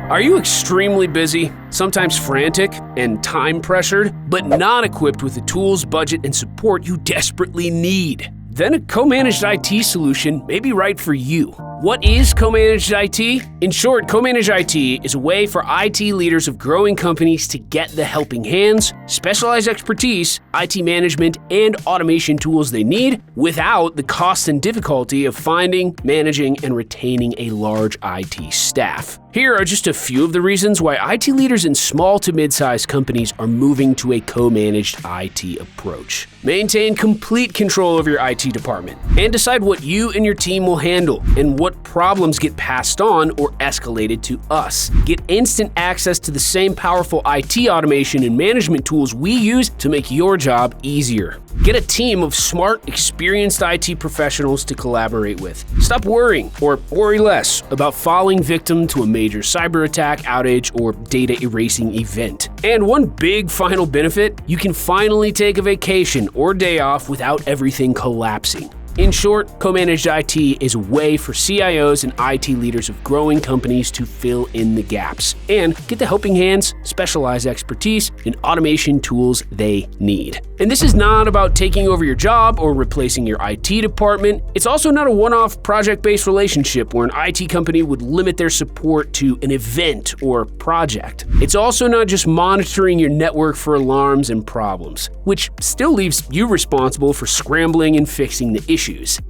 Are you extremely busy, sometimes frantic, and time-pressured, but not equipped with the tools, budget, and support you desperately need? Then a co-managed IT solution may be right for you. What is co-managed IT? In short, co-managed IT is a way for IT leaders of growing companies to get the helping hands, specialized expertise, IT management, and automation tools they need without the cost and difficulty of finding, managing, and retaining a large IT staff. Here are just a few of the reasons why IT leaders in small to mid-sized companies are moving to a co-managed IT approach. Maintain complete control of your IT department and decide what you and your team will handle and what problems get passed on or escalated to us. Get instant access to the same powerful IT automation and management tools we use to make your job easier. Get a team of smart, experienced IT professionals to collaborate with. Stop worrying, or worry less, about falling victim to a major cyber attack, outage, or data erasing event. And one big final benefit, you can finally take a vacation or day off without everything collapsing. In short, co-managed IT is a way for CIOs and IT leaders of growing companies to fill in the gaps and get the helping hands, specialized expertise, and automation tools they need. And this is not about taking over your job or replacing your IT department. It's also not a one-off project-based relationship where an IT company would limit their support to an event or project. It's also not just monitoring your network for alarms and problems, which still leaves you responsible for scrambling and fixing the issue.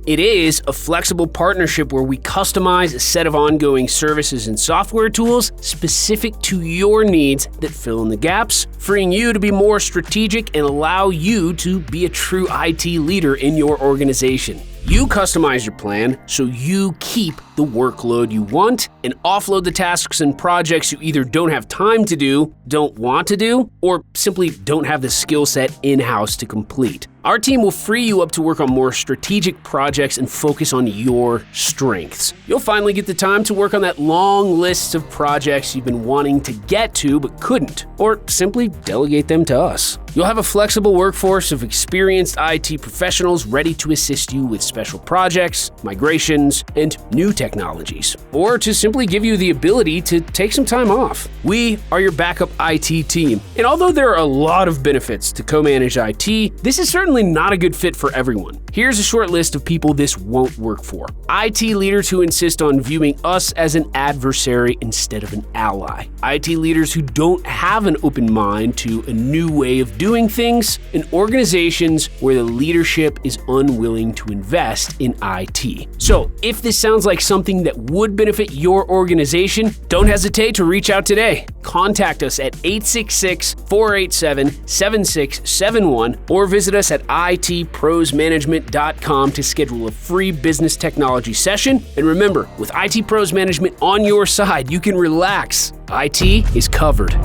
It is a flexible partnership where we customize a set of ongoing services and software tools specific to your needs that fill in the gaps, freeing you to be more strategic and allow you to be a true IT leader in your organization. You customize your plan so you keep the workload you want and offload the tasks and projects you either don't have time to do, don't want to do, or simply don't have the skill set in-house to complete. Our team will free you up to work on more strategic projects and focus on your strengths. You'll finally get the time to work on that long list of projects you've been wanting to get to but couldn't, or simply delegate them to us. You'll have a flexible workforce of experienced IT professionals ready to assist you with special projects, migrations, and new technologies, or to simply give you the ability to take some time off. We are your backup IT team, and although there are a lot of benefits to co-managed IT, this is certainly not a good fit for everyone. Here's a short list of people this won't work for. IT leaders who insist on viewing us as an adversary instead of an ally. IT leaders who don't have an open mind to a new way of doing things, and organizations where the leadership is unwilling to invest in IT. So, if this sounds like something that would benefit your organization, don't hesitate to reach out today. Contact us at 866-487-7671 or visit us at itprosmanagement.com to schedule a free business technology session. And remember, with IT Pros Management on your side, you can relax. IT is covered.